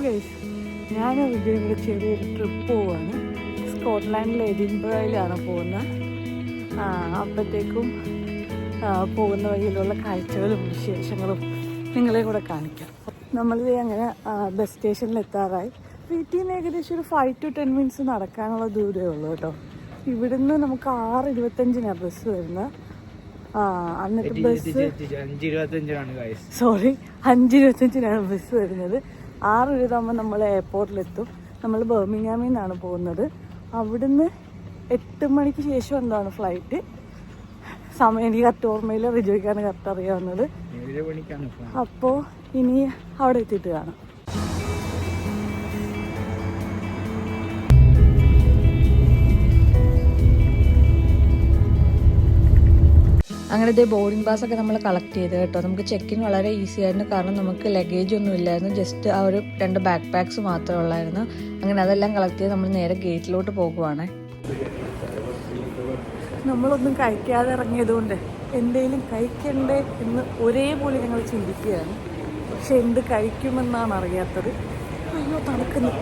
Guys, ഞാൻ ഇവിടെ ചെറിയൊരു ട്രിപ്പ് പോവാണ്. സ്കോട്ട്ലാൻഡിലെ എഡിൻബറയിലാണ് പോകുന്നത്. അപ്പോഴത്തേക്കും പോകുന്ന വഴിയിലുള്ള കാഴ്ചകളും വിശേഷങ്ങളും നിങ്ങളെ കൂടെ കാണിക്കാം. നമ്മളിത് അങ്ങനെ ബസ് സ്റ്റേഷനിൽ എത്താറായി. വീട്ടിൽ നിന്ന് ഏകദേശം ഒരു 5 to 10 minutes നടക്കാനുള്ള ദൂരമേ ഉള്ളൂ കേട്ടോ. ഇവിടുന്ന് നമുക്ക് 6:25 ബസ് വരുന്നത്. എന്നിട്ട് ബസ് 5:25 ബസ് വരുന്നത്. 6:20 നമ്മൾ എയർപോർട്ടിലെത്തും. നമ്മൾ ബർമിംഗ്ഹാമിൽ നിന്നാണ് പോകുന്നത്. അവിടുന്ന് 8 മണിക്ക് ശേഷം എന്താണ് ഫ്ലൈറ്റ്. സമയം എനിക്ക് കറക്റ്റ് ഓർമ്മയില്ല, റിജോയ്ക്കാണ് കറക്റ്റ് അറിയാവുന്നത്. അപ്പോൾ ഇനി അവിടെ എത്തിയിട്ട് കാണാം. അങ്ങനെ ഇതേ ബോർഡിംഗ് പാസ്സൊക്കെ നമ്മൾ കളക്ട് ചെയ്ത് കേട്ടോ. നമുക്ക് ചെക്കിൻ വളരെ ഈസി ആയിരുന്നു, കാരണം നമുക്ക് ലഗേജ് ഒന്നും ഇല്ലായിരുന്നു. ജസ്റ്റ് ആ ഒരു 2 ബാക്ക് പാക്സ് മാത്രമേ ഉള്ളായിരുന്നു. അങ്ങനെ അതെല്ലാം കളക്ട് ചെയ്ത് നമ്മൾ നേരെ ഗേറ്റിലോട്ട് പോകുവാണ്. നമ്മളൊന്നും കഴിക്കാതെ ഇറങ്ങിയതുകൊണ്ട് എന്തെങ്കിലും കഴിക്കണ്ടേ എന്ന് ഒരേപോലെ ഞങ്ങൾ ചിന്തിക്കുകയാണ്. പക്ഷെ എന്ത് കഴിക്കുമെന്നാണ് അറിയാത്തത്. അയ്യോ തണുക്കുന്നു.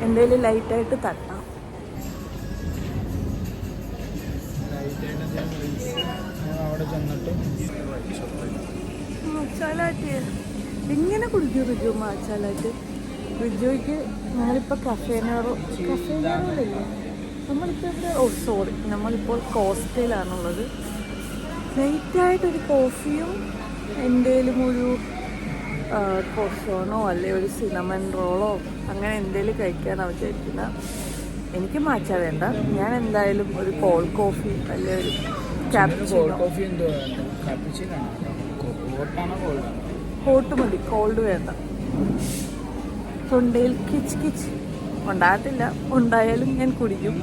എന്തെങ്കിലും ലൈറ്റായിട്ട് തട്ടാം. മാച്ചാലാറ്റ് എങ്ങനെ കുടിക്കും റിജു? മാച്ചാലാറ്റ് റിജോയ്ക്ക് ഞങ്ങളിപ്പോൾ കഫേനോറില്ലേ നമ്മളിപ്പോൾ ഇവിടെ നമ്മളിപ്പോൾ കോസ്റ്റയിലാണുള്ളത്. ലൈറ്റായിട്ടൊരു കോഫിയും എന്തേലും ഒരു കോഷോണോ അല്ലെ ഒരു സിനമൺ റോളോ അങ്ങനെ എന്തേലും കഴിക്കാനാണ് വിചാരിക്കുന്നത്. എനിക്ക് മാച്ച വേണ്ട. ഞാൻ എന്തായാലും ഒരു കോൾഡ് കോഫി അല്ലെ ഒരു ഹോട്ട് മതി, കോൾഡ് വേണ്ട. തൊണ്ടയിൽ കിച്ച് കിച്ച് ഉണ്ടാകത്തില്ല, ഉണ്ടായാലും ഞാൻ കുടിക്കും.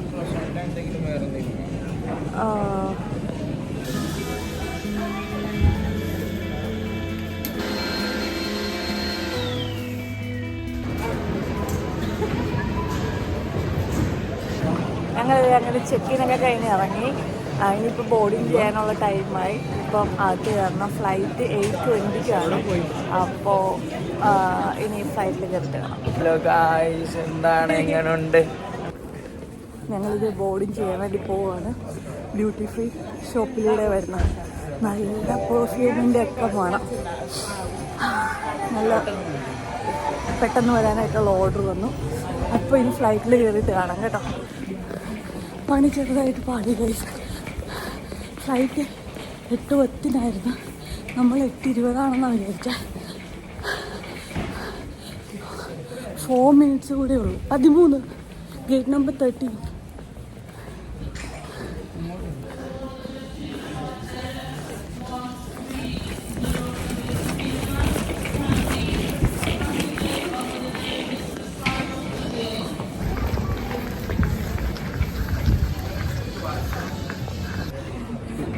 ഞങ്ങൾ ചെക്കിനൊക്കെ കഴിഞ്ഞ് ഇറങ്ങി. ഇനിയിപ്പോൾ ബോർഡിങ് ചെയ്യാനുള്ള ടൈമായി. ഇപ്പം അത് കാരണം ഫ്ലൈറ്റ് 8:20 അപ്പോൾ ഇനി ഫ്ലൈറ്റിൽ കയറിട്ട് കാണാം. എന്താണ് എങ്ങനെയുണ്ട്? ഞങ്ങളിത് ബോർഡിങ് ചെയ്യാൻ വേണ്ടി പോവാണ്. ഡ്യൂട്ടി ഫ്രീ ഷോപ്പിലൂടെ വരുന്നത്. നല്ല പെർഫ്യൂമിൻ്റെ ഒക്കെ വേണം. നല്ല പെട്ടെന്ന് വരാനായിട്ടുള്ള ഓർഡർ വന്നു. അപ്പോൾ ഇനി ഫ്ലൈറ്റിൽ കയറിയിട്ട് കാണാം കേട്ടോ. പണി ചെറുതായിട്ട് പാടി കഴിച്ചു. ഫ്ലൈറ്റ് 8:10 നമ്മൾ 8:20 വിചാരിച്ചാൽ 4 minutes കൂടെ ഉള്ളൂ. 13 ഗേറ്റ് നമ്പർ 13.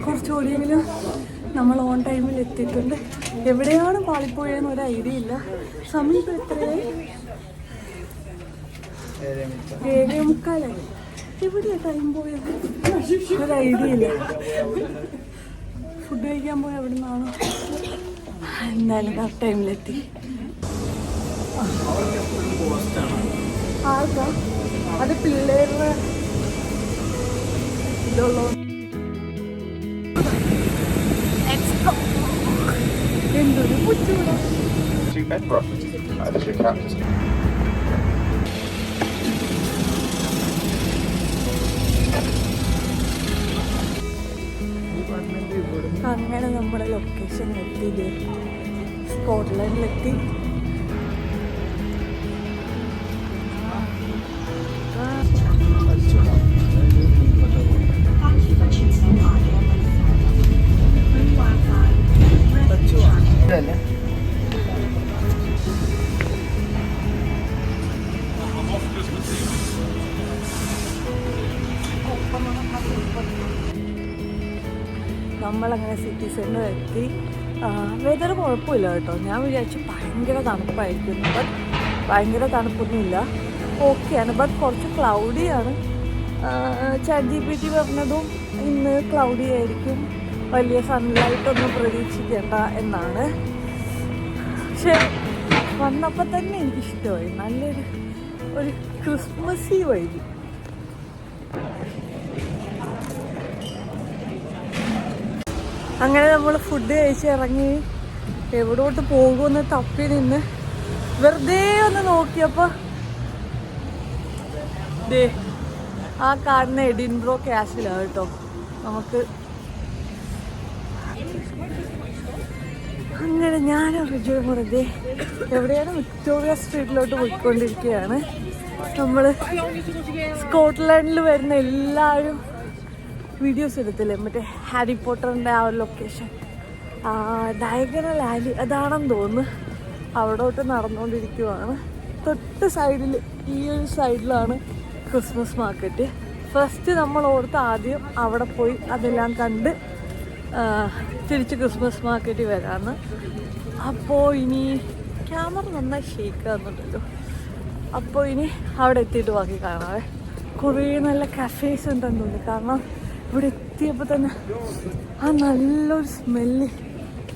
കുറച്ചുകൂടിയെങ്കിലും നമ്മൾ ഓൺ ടൈമിൽ എത്തിയിട്ടുണ്ട്. എവിടെയാണ് പാളിപ്പോയെന്ന് ഒരു ഐഡിയ ഇല്ല. സമയം എത്രയായി? 7:45. എവിടെയാണ് ടൈം പോയത്? ഒരു ഐഡിയ ഇല്ല. ഫുഡ് കഴിക്കാൻ പോയ എവിടെ നിന്നാണോ? എന്തായാലും കറക്റ്റ് ടൈമിലെത്തി. ആർക്കാ അത്? പിള്ളേരുടെ ഇതുള്ളൂ. എന്തൊരു ബുദ്ധിമുട്ടാ. അങ്ങനെ നമ്മുടെ ലൊക്കേഷൻ എത്തി. സ്കോട്ട്ലൻഡിലെത്തി. നമ്മളങ്ങനെ സിറ്റി സെൻ്റർ എത്തി. വെതർ കുഴപ്പമില്ല കേട്ടോ. ഞാൻ വിചാരിച്ചു ഭയങ്കര തണുപ്പായിരിക്കും. ബട്ട് ഭയങ്കര തണുപ്പൊന്നുമില്ല, ഓക്കെയാണ്. ബട്ട് കുറച്ച് ക്ലൗഡിയാണ്. ChatGPT പറഞ്ഞതും ഇന്ന് ക്ലൗഡി ആയിരിക്കും, വലിയ സൺലൈറ്റ് ഒന്നും പ്രതീക്ഷിക്കേണ്ട എന്നാണ്. പക്ഷേ വന്നപ്പോൾ തന്നെ എനിക്കിഷ്ടമായി. ഒരു ക്രിസ്മസി വൈബ്. അങ്ങനെ നമ്മൾ ഫുഡ് കഴിച്ച് ഇറങ്ങി എവിടോട്ട് പോകുമെന്ന് തപ്പി നിന്ന് വെറുതെ ഒന്ന് നോക്കിയപ്പോൾ ദേ ആ കാണുന്ന എഡിൻബ്രോ കാസിലാണ് കേട്ടോ. നമുക്ക് അങ്ങനെ ഞാനും റിജുവും വെറുതെ എവിടെയാണ് വിക്ടോറിയ സ്ട്രീറ്റിലോട്ട് പോയിക്കൊണ്ടിരിക്കുകയാണ്. നമ്മൾ സ്കോട്ട്ലൻഡിൽ വരുന്ന എല്ലാവരും വീഡിയോസ് എടുത്തില്ലേ, മറ്റേ ഹാരി പോട്ടറിൻ്റെ ആ ഒരു ലൊക്കേഷൻ, ഡയഗണൽ ആലി അതാണെന്ന് തോന്നുന്നു. അവിടോട്ട് നടന്നുകൊണ്ടിരിക്കുവാണ്. തൊട്ട് സൈഡിൽ ഈ ഒരു സൈഡിലാണ് ക്രിസ്മസ് മാർക്കറ്റ്. ഫസ്റ്റ് നമ്മൾ ഓർത്ത് ആദ്യം അവിടെ പോയി അതെല്ലാം കണ്ട് തിരിച്ച് ക്രിസ്മസ് മാർക്കറ്റിൽ വരാമെന്ന്. അപ്പോൾ ഇനി ക്യാമറ നന്നായി ഷേക്ക് ആകുന്നുണ്ടല്ലോ. അപ്പോൾ ഇനി അവിടെ എത്തിയിട്ട് ബാക്കി കാണാവേ. കുറേ നല്ല കഫേസ് ഉണ്ടെന്ന് തോന്നുന്നു. കാരണം ഇവിടെ എത്തിയപ്പോൾ തന്നെ ആ നല്ലൊരു സ്മെല്ല്,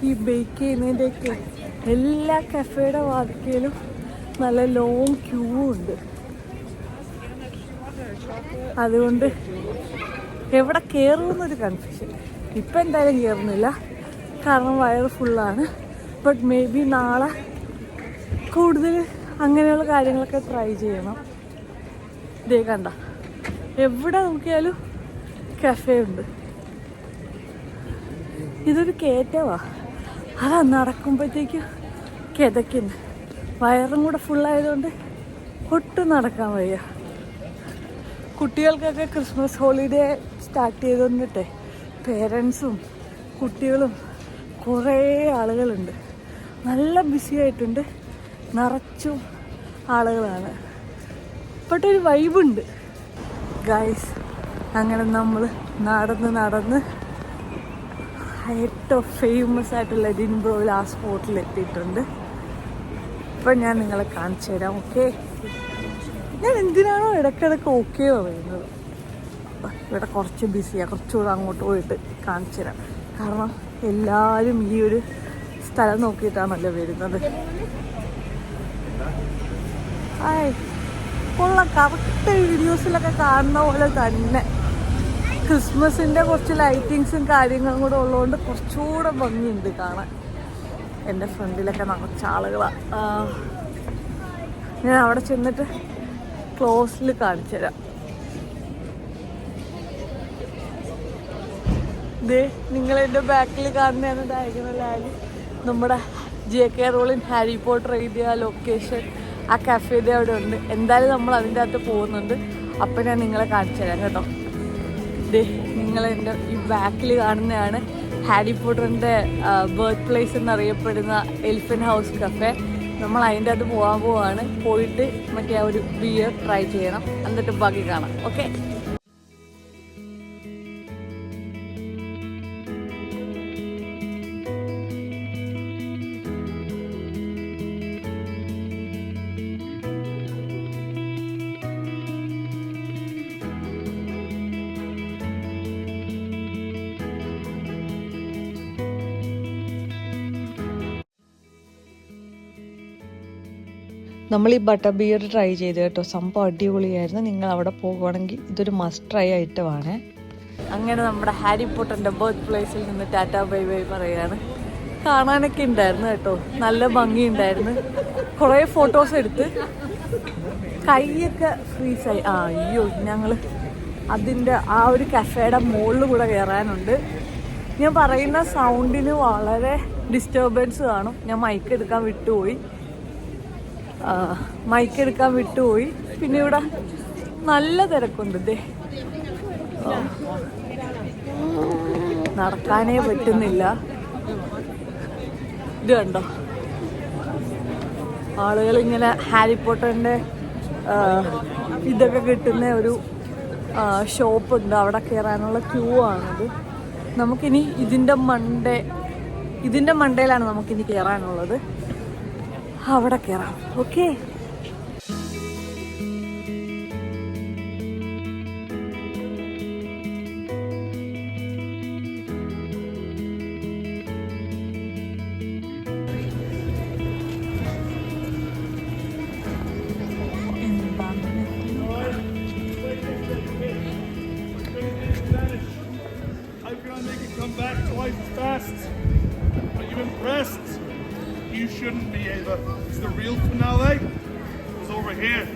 ഈ ബേക്ക് ചെയ്യുന്നതിൻ്റെയൊക്കെ എല്ലാ കഫേയുടെ വാതിക്കയിലും നല്ല ലോങ് ക്യൂ ഉണ്ട്. അതുകൊണ്ട് എവിടെ കയറുമെന്നൊരു കൺഫ്യൂഷൻ. ഇപ്പം എന്തായാലും കയറുന്നില്ല, കാരണം വയറ് ഫുള്ളാണ്. ബട്ട് മേ ബി നാളെ കൂടുതൽ അങ്ങനെയുള്ള കാര്യങ്ങളൊക്കെ ട്രൈ ചെയ്യണം. ഇതേ കണ്ട, എവിടെ നോക്കിയാലും കഫേ ഉണ്ട്. ഇതൊരു കയറ്റമാണ്, അതാ നടക്കുമ്പോഴത്തേക്കും കിതയ്ക്കുന്നു. വയറും കൂടെ ഫുള്ളായതുകൊണ്ട് ഒട്ടും നടക്കാൻ വയ്യ. കുട്ടികൾക്കൊക്കെ ക്രിസ്മസ് ഹോളിഡേ സ്റ്റാർട്ട് ചെയ്തുകൊണ്ടിട്ടേ പേരൻസും കുട്ടികളും കുറേ ആളുകളുണ്ട്. നല്ല ബിസി ആയിട്ടുണ്ട്, നിറച്ചും ആളുകളാണ്. ബട്ട് ഒരു വൈബുണ്ട് ഗൈസ്. അങ്ങനെ നമ്മൾ നടന്ന് ഏറ്റവും ഫേമസ് ആയിട്ടുള്ള എഡിൻബ്രോയിൽ ആ സ്പോട്ടിൽ എത്തിയിട്ടുണ്ട്. ഇപ്പം ഞാൻ നിങ്ങളെ കാണിച്ചു തരാം. ഓക്കെ, ഞാൻ എന്തിനാണോ ഇടയ്ക്കിടയ്ക്ക് ഓക്കെ പറയുന്നത്. ഇവിടെ കുറച്ച് ബിസിയാണ്, കുറച്ചുകൂടെ അങ്ങോട്ട് പോയിട്ട് കാണിച്ചു തരാം. കാരണം എല്ലാവരും ഈ ഒരു സ്ഥലം നോക്കിയിട്ടാണല്ലോ വരുന്നത്. ഉള്ള കറക്റ്റ് വീഡിയോസിലൊക്കെ കാണുന്ന പോലെ തന്നെ ക്രിസ്മസിൻ്റെ കുറച്ച് ലൈറ്റിങ്സും കാര്യങ്ങളും കൂടെ ഉള്ളതുകൊണ്ട് കുറച്ചുകൂടെ ഭംഗിയുണ്ട് കാണാൻ. എൻ്റെ ഫ്രണ്ടിലൊക്കെ നിറച്ച ആളുകളാണ്. ഞാൻ അവിടെ ചെന്നിട്ട് ക്ലോസിൽ കാണിച്ചു തരാം. ഇതേ നിങ്ങളെൻ്റെ ബാക്കിൽ കാണുന്നതാണ് ഡയഗണൽ ആലി. നമ്മുടെ JK റോളിൻ ഹാരി പോട്ടർ എഴുതിയ ലൊക്കേഷൻ, ആ കഫേയുടെ അവിടെ ഉണ്ട്. എന്തായാലും നമ്മൾ അതിൻ്റെ അകത്ത് പോകുന്നുണ്ട്. അപ്പം ഞാൻ നിങ്ങളെ കാണിച്ചു തരാം കേട്ടോ. ഇതേ നിങ്ങളെൻ്റെ ഈ ബാക്കിൽ കാണുന്നതാണ് ഹാരി പോട്ടറിൻ്റെ ബർത്ത് പ്ലേസ് എന്നറിയപ്പെടുന്ന എലിഫൻ്റ് ഹൗസ് കഫേ. നമ്മൾ അതിൻ്റെ അകത്ത് പോവാണ്. പോയിട്ട് മറ്റേ ആ ഒരു ബിയർ ട്രൈ ചെയ്യണം, എന്നിട്ട് ബാക്കി കാണാം. ഓക്കെ, നമ്മൾ ഈ ബട്ടർ ബിയർ ട്രൈ ചെയ്ത് കേട്ടോ. സംഭവം അടിപൊളിയായിരുന്നു. നിങ്ങൾ അവിടെ പോകുവാണെങ്കിൽ ഇതൊരു മസ്റ്റ് ട്രൈ ഐറ്റമാണ്. അങ്ങനെ നമ്മുടെ ഹാരി പോട്ടറിൻ്റെ ബർത്ത് പ്ലേസിൽ നിന്ന് ടാറ്റാ ബൈ ബൈ പറയുകയാണ്. കാണാനൊക്കെ ഉണ്ടായിരുന്നു കേട്ടോ, നല്ല ഭംഗിയുണ്ടായിരുന്നു. കുറേ ഫോട്ടോസ് എടുത്ത് കൈയൊക്കെ ഫ്രീസായി. അയ്യോ, ഞങ്ങൾ അതിൻ്റെ ആ ഒരു കഫേയുടെ മുകളിൽ കൂടെ കയറാനുണ്ട്. ഞാൻ പറയുന്ന സൗണ്ടിന് വളരെ ഡിസ്റ്റർബൻസ് കാണും. ഞാൻ മൈക്ക് എടുക്കാൻ വിട്ടുപോയി. പിന്നെ ഇവിടെ നല്ല തിരക്കുണ്ട്. ഇതേ നടക്കാനേ പറ്റുന്നില്ല. ഇത് കണ്ടോ, ആളുകളിങ്ങനെ ഹാരി പോട്ടറിൻ്റെ ഇതൊക്കെ കിട്ടുന്ന ഒരു ഷോപ്പുണ്ട്, അവിടെ കയറാനുള്ള ക്യൂ ആണത്. നമുക്കിനി ഇതിൻ്റെ മണ്ടയിലാണ് നമുക്കിനി കയറാനുള്ളത്. അവിടെ കയറാം. Okay, shouldn't be, Ava. It's the real finale. It's over here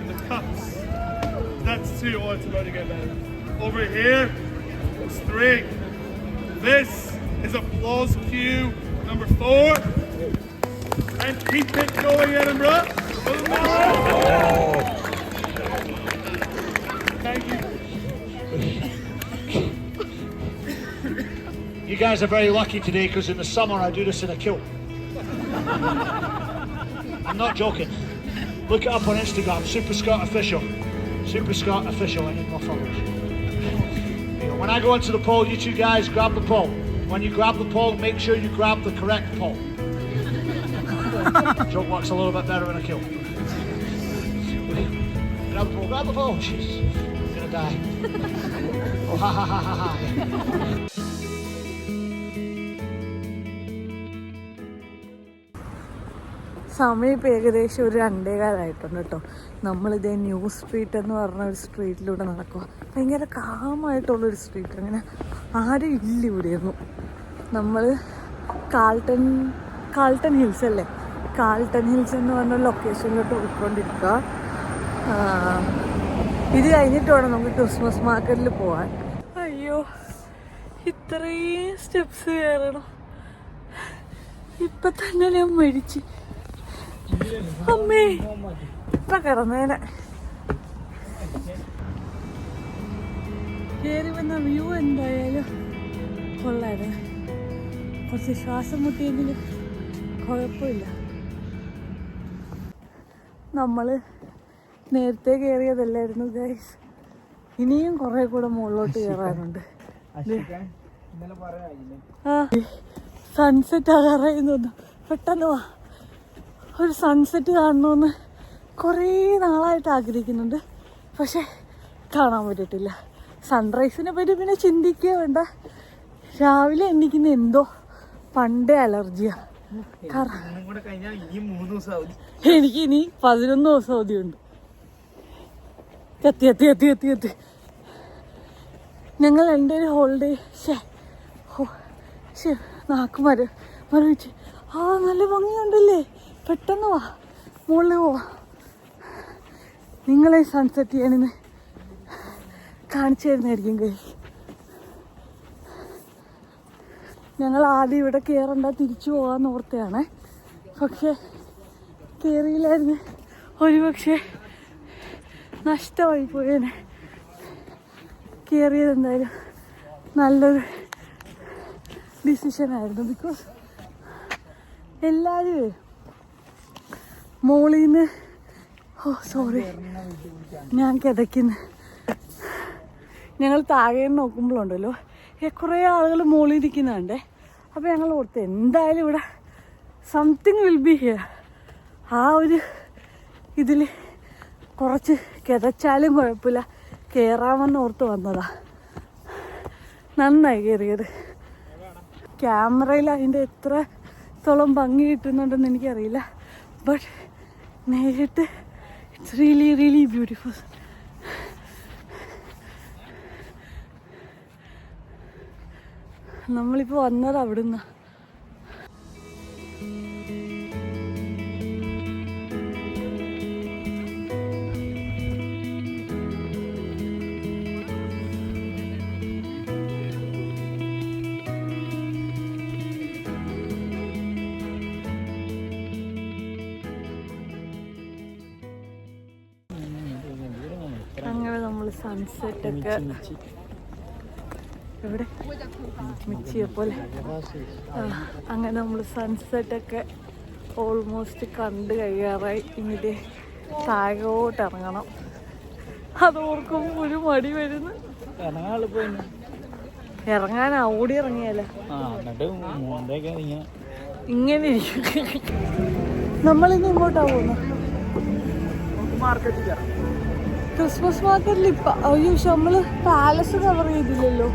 in the cups. That's 2. Oh, it's about to get better. Over here, it's 3. This is applause cue number 4. And keep it going, Edinburgh. Thank you. You guys are very lucky today because in the summer I do this in a kilt. I'm not joking. Look it up on Instagram, Super Scott Official. Super Scott Official, I need more followers. When I go into the pole, you two guys grab the pole. When you grab the pole, make sure you grab the correct pole. Joke works a little bit better in a kilt. Grab the pole, grab the pole. Jeez, I'm gonna die. Oh, ha ha ha ha ha. സമയം ഇപ്പോൾ ഏകദേശം ഒരു 2:15 കേട്ടോ. നമ്മളിതേ new street എന്ന് പറഞ്ഞ ഒരു സ്ട്രീറ്റിലൂടെ നടക്കുക. ഭയങ്കര കാമായിട്ടുള്ളൊരു സ്ട്രീറ്റ്, അങ്ങനെ ആരും ഇല്ല ഇവിടെയൊന്നും. നമ്മൾ കാൾട്ടൺ ഹിൽസ് അല്ലേ, കാൾട്ടൺ ഹിൽസ് എന്ന് പറഞ്ഞ ലൊക്കേഷനിലോട്ട് പോയിക്കൊണ്ടിരിക്കുക. ഇത് കഴിഞ്ഞിട്ട് വേണം നമുക്ക് ക്രിസ്മസ് മാർക്കറ്റിൽ പോകാൻ. അയ്യോ, ഇത്രയും സ്റ്റെപ്സ് കയറണം. ഇപ്പം തന്നെ ഞാൻ മരിച്ച്. അമ്മേ, ഇപ്പം കിടന്നേനെ. കയറി വന്ന വ്യൂ എന്തായാലും കൊള്ളായിരുന്നു. കുറച്ച് ശ്വാസം മുട്ടിയെങ്കിലും കുഴപ്പമില്ല. നമ്മൾ നേരത്തെ കയറിയതല്ലായിരുന്നു ഗൈസ്. ഇനിയും കുറേ കൂടെ മുകളിലോട്ട് കയറാനുണ്ട്. സൺസെറ്റ് ആകാറായിരുന്നു. പെട്ടെന്ന് വാ, ഒരു സൺസെറ്റ് കാണണമെന്ന് കുറേ നാളായിട്ട് ആഗ്രഹിക്കുന്നുണ്ട്, പക്ഷെ കാണാൻ പറ്റിയിട്ടില്ല. സൺറൈസിനെ പറ്റി പിന്നെ ചിന്തിക്കുക വേണ്ട. രാവിലെ എണീക്കുന്ന എന്തോ പണ്ടേ അലർജിയാണ്. എനിക്ക് ഇനി 11 ദിവസം അവധിയുണ്ട്. എത്തി ഞങ്ങൾ എൻ്റെ ഒരു ഹോളിഡേ നാക്ക് മരവിച്ച്. നല്ല ഭംഗിയുണ്ടല്ലേ. പെട്ടെന്ന് വാ, മുകളിൽ പോവാ. നിങ്ങളെ സൺസെറ്റ് ചെയ്യാനെന്ന് കാണിച്ചു തരുന്നതായിരിക്കും കൈ. ഞങ്ങൾ ആദ്യം ഇവിടെ കയറണ്ട, തിരിച്ചു പോകാമെന്ന് ഓർത്തതാണ്. പക്ഷെ കയറിയില്ലായിരുന്നു, ഒരുപക്ഷെ നഷ്ടമായി പോയേനെ. കയറിയത് എന്തായാലും നല്ലൊരു ഡിസിഷനായിരുന്നു. ബിക്കോസ് എല്ലാവരും മോളിൽ നിന്ന് ഞാൻ കിതയ്ക്കുന്നു. ഞങ്ങൾ താഴെ നോക്കുമ്പോഴുണ്ടല്ലോ കുറേ ആളുകൾ മോളിൽ ഇരിക്കുന്നുണ്ടേ. അപ്പോൾ ഞങ്ങൾ ഓർത്ത് എന്തായാലും ഇവിടെ സംതിങ് വിൽ ബി ഹിയർ. ആ ഒരു ഇതിൽ കുറച്ച് കിതച്ചാലും കുഴപ്പമില്ല, കയറാമെന്ന് ഓർത്ത് വന്നതാ. നന്നായി കയറിയത്. ക്യാമറയിൽ അതിൻ്റെ എത്രത്തോളം ഭംഗി കിട്ടുന്നുണ്ടെന്ന് എനിക്കറിയില്ല, ബട്ട് നേരിട്ട് ഇറ്റ്സ് റിയലി റിയലി ബ്യൂട്ടിഫുൾ. നമ്മളിപ്പോൾ വന്നത് അവിടുന്ന്. അങ്ങനെ നമ്മൾ സൺസെറ്റൊക്കെ ഇവിടെ മിച്ചിയെ പോലെ അങ്ങനെ നമ്മൾ സൺസെറ്റൊക്കെ ഓൾമോസ്റ്റ് കണ്ട് കഴിയാറായി. ഇങ്ങോട്ട് താഴോട്ട് ഇറങ്ങണം. അതോർക്കുമ്പോൾ ഒരു മടി വരുന്നു. ഇറങ്ങാനാ, ഓടി ഇറങ്ങിയാലോ. ഇങ്ങനെ ഇരിക്കും. നമ്മളിന്ന് ഇങ്ങോട്ടാ പോകുന്നത്. ക്രിസ്മസ് മാർക്കറ്റിൽ ഇപ്പൊ അയ്യോ, നമ്മള് പാലസ് കവർ ചെയ്തില്ലല്ലോ.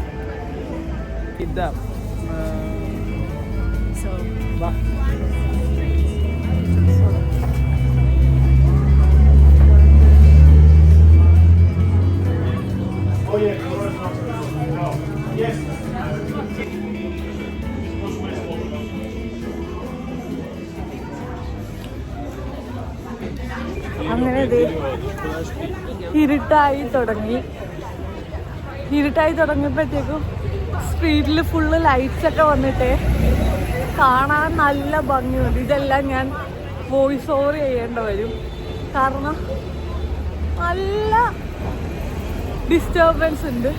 ഇരുട്ടായി തുടങ്ങിയപ്പോഴത്തേക്കും സ്ട്രീറ്റിൽ ഫുള്ള് ലൈറ്റ്സ് ഒക്കെ വന്നിട്ട് കാണാൻ നല്ല ഭംഗിയുണ്ട്. ഇതെല്ലാം ഞാൻ വോയിസ് ഓവർ ചെയ്യേണ്ടി വരും, കാരണം നല്ല ഡിസ്റ്റർബൻസ് ഉണ്ട്.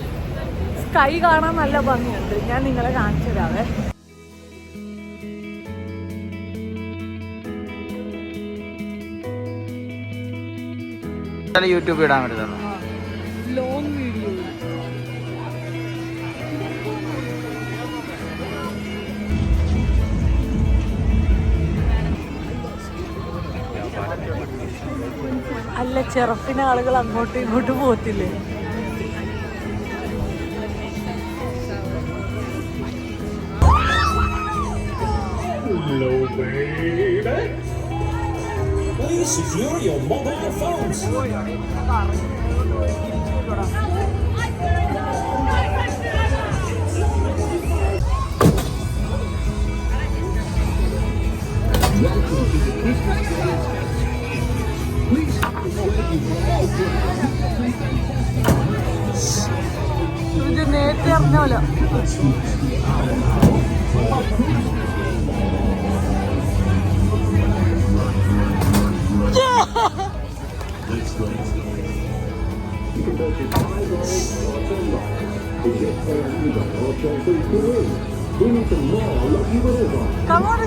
സ്കൈ കാണാൻ നല്ല ഭംഗിയുണ്ട്. ഞാൻ നിങ്ങളെ കാണിച്ചു തരാവേ. യൂട്യൂബിൽ ഇടാൻ പറ്റുന്നുള്ളൂ. Long video. അല്ല, ചെറുപ്പിന് ആളുകൾ അങ്ങോട്ടും ഇങ്ങോട്ടും പോകത്തില്ലേ? Hello, baby. Please secure your mobile phones. ഇത് നേരത്തെ അറിഞ്ഞോലോ. Come on.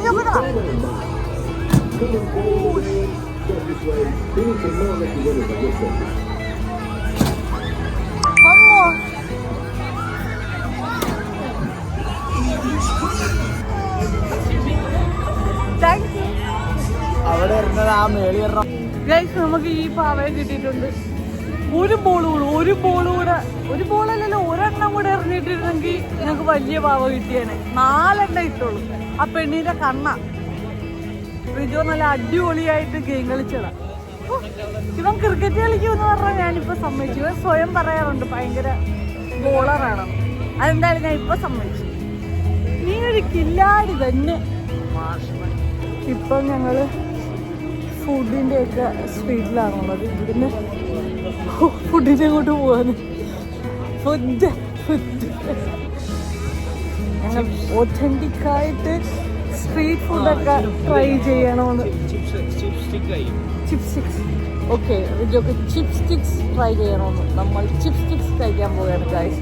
Thank you. അവിടെ ഇരുന്നത് ആ മേളി ഗൈസ്, നമുക്ക് ഈ പാവയെ കിട്ടിയിട്ടുണ്ട്. ഒരു ബോളല്ലല്ലോ, ഒരെണ്ണം കൂടെ എറിഞ്ഞിട്ടിരുന്നെങ്കിൽ ഞങ്ങൾക്ക് വലിയ പാവ കിട്ടിയേനെ. 4 എണ്ണം ഇട്ടുള്ളൂ. ആ പെണ്ണിന്റെ കണ്ണ റിജോ നല്ല അടിപൊളിയായിട്ട് ഗെയിം കളിച്ചതാ. ഇവൻ ക്രിക്കറ്റ് കളിക്കുമെന്ന് പറഞ്ഞാൽ ഞാനിപ്പോ സമ്മതിച്ചു. ഇവൻ സ്വയം പറയാറുണ്ട് ഭയങ്കര ബോളറാണ്. അതെന്തായാലും ഞാൻ ഇപ്പൊ സമ്മതിച്ചു. നീ ഒരു കില്ലാടി തന്നെ. ഇപ്പം ഞങ്ങള് ഫുഡിന്റെ ഒക്കെ സ്ട്രീറ്റിലാണുള്ളത്. ഇവിടുന്ന് ഫുഡിനെ കൊണ്ട് പോവാന് ഞങ്ങൾ ഒത്തന്റിക്കായിട്ട് സ്ട്രീറ്റ് ഫുഡൊക്കെ ട്രൈ ചെയ്യണമെന്ന്. Chips sticks, okay, chips sticks try ചെയ്യണമെന്ന്. നമ്മൾ ചിപ്സ് സ്റ്റിക്സ് കഴിക്കാൻ പോവുകയാണ് ഗൈസ്.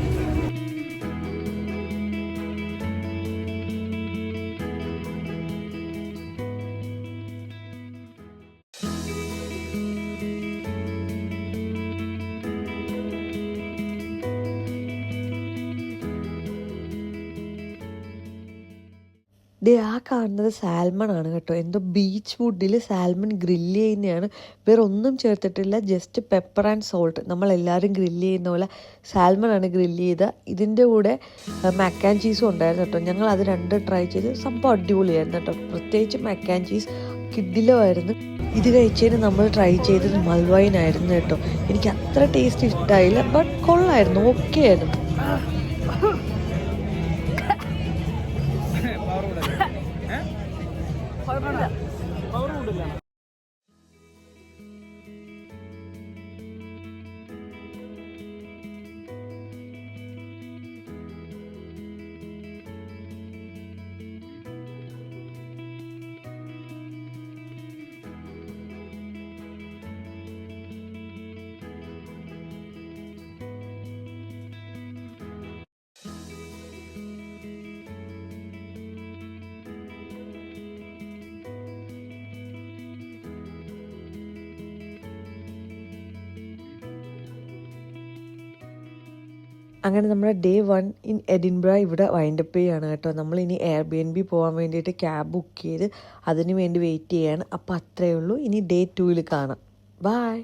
ആ കാണുന്നത് സാൽമൺ ആണ് കേട്ടോ. എന്തോ ബീച്ച് ഫുഡിൽ സാൽമൺ ഗ്രില്ല് ചെയ്യുന്നതാണ്. വേറെ ഒന്നും ചേർത്തിട്ടില്ല, ജസ്റ്റ് പെപ്പർ ആൻഡ് സോൾട്ട്. നമ്മളെല്ലാവരും ഗ്രില്ല് ചെയ്യുന്ന പോലെ സാൽമൺ ആണ് ഗ്രില്ല് ചെയ്ത. ഇതിൻ്റെ കൂടെ മാക്ക് ആൻഡ് ചീസും ഉണ്ടായിരുന്നു കേട്ടോ. ഞങ്ങൾ അത് 2 ട്രൈ ചെയ്ത്. സംഭവം അടിപൊളിയായിരുന്നു കേട്ടോ. പ്രത്യേകിച്ച് മാക്ക് ആൻഡ് ചീസ് കിഡിലുമായിരുന്നു. ഇത് കഴിച്ചതിന് നമ്മൾ ട്രൈ ചെയ്തത് മൽവൈനായിരുന്നു കേട്ടോ. എനിക്ക് അത്ര ടേസ്റ്റ് ഇഷ്ടമായില്ല, ബട്ട് കൊള്ളായിരുന്നു, ഓക്കെ ആയിരുന്നു. അങ്ങനെ നമ്മുടെ ഡേ 1 ഇൻ എഡിൻബ്ര ഇവിടെ വൈൻഡപ്പ് ചെയ്യുകയാണ് കേട്ടോ. നമ്മളിനി എയർബിഎൻബി പോകാൻ വേണ്ടിയിട്ട് ക്യാബ് ബുക്ക് ചെയ്ത് അതിന് വേണ്ടി വെയിറ്റ് ചെയ്യാണ്. അപ്പോൾ അത്രയേ ഉള്ളൂ. ഇനി ഡേ 2 കാണാം. ബൈ.